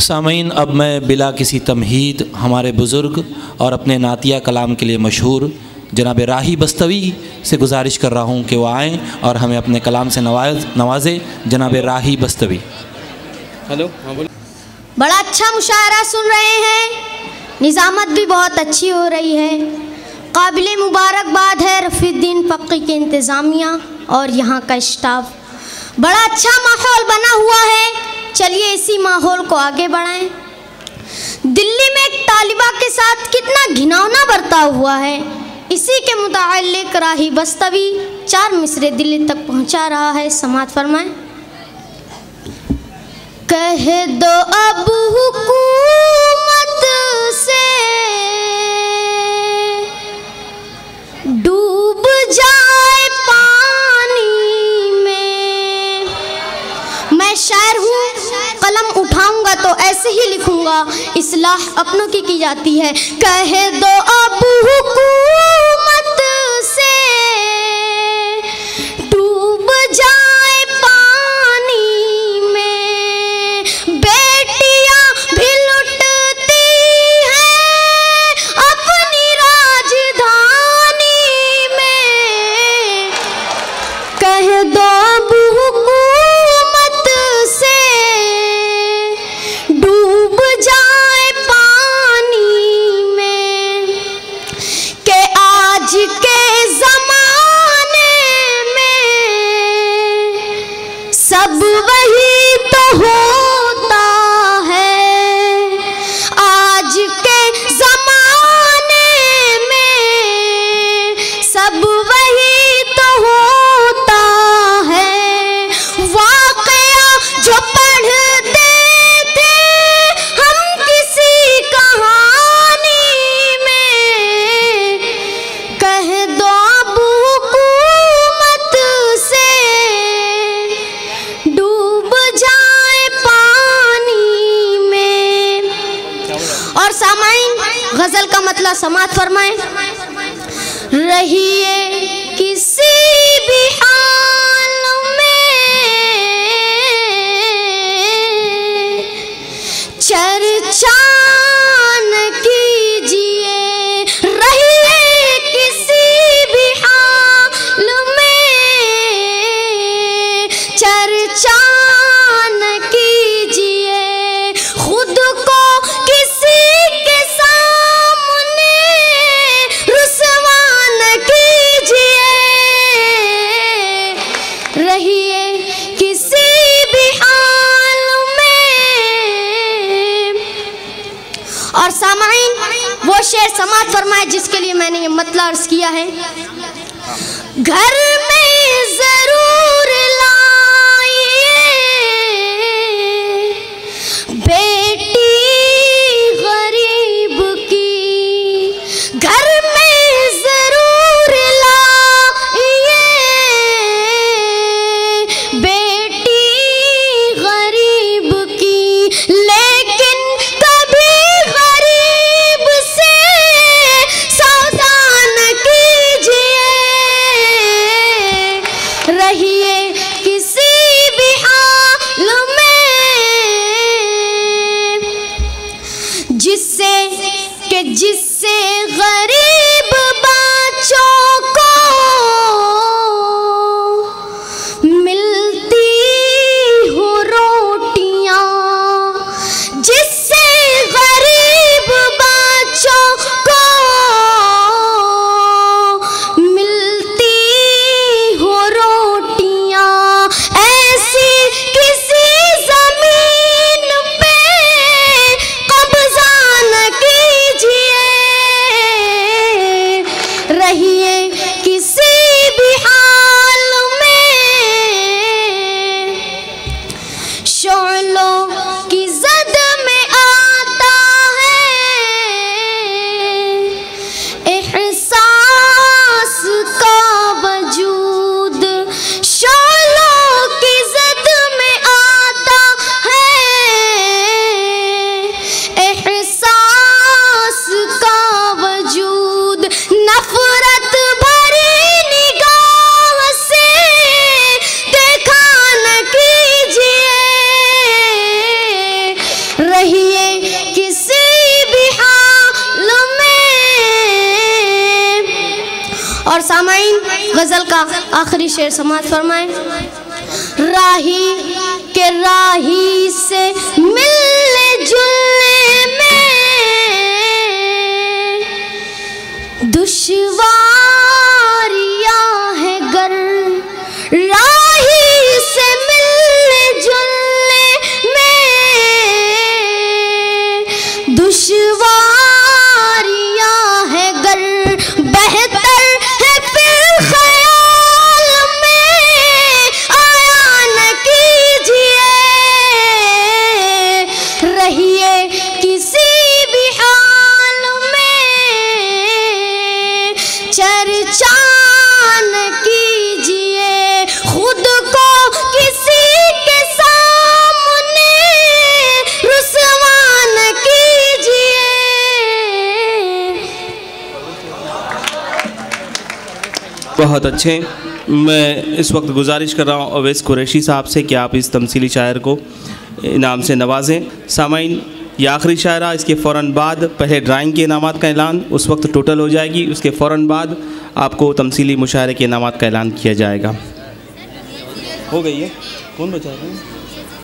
सामीन, अब मैं बिला किसी तमहीद हमारे बुज़ुर्ग और अपने नातिया कलाम के लिए मशहूर जनाब राही बस्तवी से गुजारिश कर रहा हूँ कि वो आएँ और हमें अपने कलाम से नवाजे। जनाब राही बस्तवी। हेलो, हाँ बोलो। बड़ा अच्छा मुशायरा सुन रहे हैं, निज़ामत भी बहुत अच्छी हो रही है। काबिल मुबारकबाद है रफ़ीउद्दीन फ़क़ी के इंतज़ामिया और यहाँ का स्टाफ। बड़ा अच्छा माहौल बना हुआ है, चलिए इसी माहौल को आगे बढ़ाएं। दिल्ली में एक तालिबा के साथ कितना घिनौना बर्ताव हुआ है, इसी के मुताल्लिक़ राही बस्तवी 4 मिसरे दिल्ली तक पहुँचा रहा है। समाअत फरमाएं। कह दो अब हुकूमत से डूब जाए पानी में। मैं शायर हूँ, कलम उठाऊंगा तो ऐसे ही लिखूंगा, इस्लाह अपनों की जाती है। कह दो अब हुकूमत से डूब जाए पानी में, बेटियां भी लुटती हैं अपनी राजधानी में। कह दो अब हुकूमत से डूब जाए पानी में, कि आज के ज़माने में सब वही तो होता है। आज के ज़माने में सब वही तो होता है। वाक़या जो पढ़ते थे हम किसी कहानी में, कह दो अब हुकूमत से डूब जाए पानी में। और सामाइन, गज़ल का मतलब समाअत फरमाएं। रहिए किसी भी हाल में चर्चा न कीजिए, रहिए किसी भी हाल में चर्चा न कीजिए, खुद को किसी के सामने रुसवा न कीजिए, रहिए किसी भी हाल में। और सामाइन, वो शेर समाअत फरमाए जिसके लिए मैंने ये मतलब अर्ज किया है। घर में जरूर लाइए बेटी गरीब की, घर में जरूर लाइए बेटी गरीब की, लेकिन कभी गरीब से सौदा न कीजिए, रहिए किसी भी हाल में, जिससे गरीब बच्चों को मिलती हो रोटियां, जिससे गरीब बच्चों को मिलती हो रोटियां, ऐसी किसी जमीन पे कब्जा न कीजिए, गज़ल का आखिरी शेर समाअत फरमाएं। राही के राही से मिलने जुलने में दुश्वारियां है गर, राही से मिलने जुलने में दुश्वारियां है गर, बेहतर है फिर ख्याल में आया न कीजिए, रहिए किसी भी हाल में चर्चा न कीजिए, खुद को किसी के सामने रुसवा न कीजिए। बहुत अच्छे। मैं इस वक्त गुजारिश कर रहा हूँ अवैस कुरैशी साहब से कि आप इस तमसीली शायर को इनाम से नवाजें। सामाइन, ये आखिरी शायरा, इसके फ़ौरन बाद पहले ड्राइंग के इनामात का ऐलान उस वक्त टोटल हो जाएगी, उसके फ़ौरन बाद आपको तमसीली मुशायरे के इनामात का ऐलान किया जाएगा। हो गई है, कौन बचा रहा है?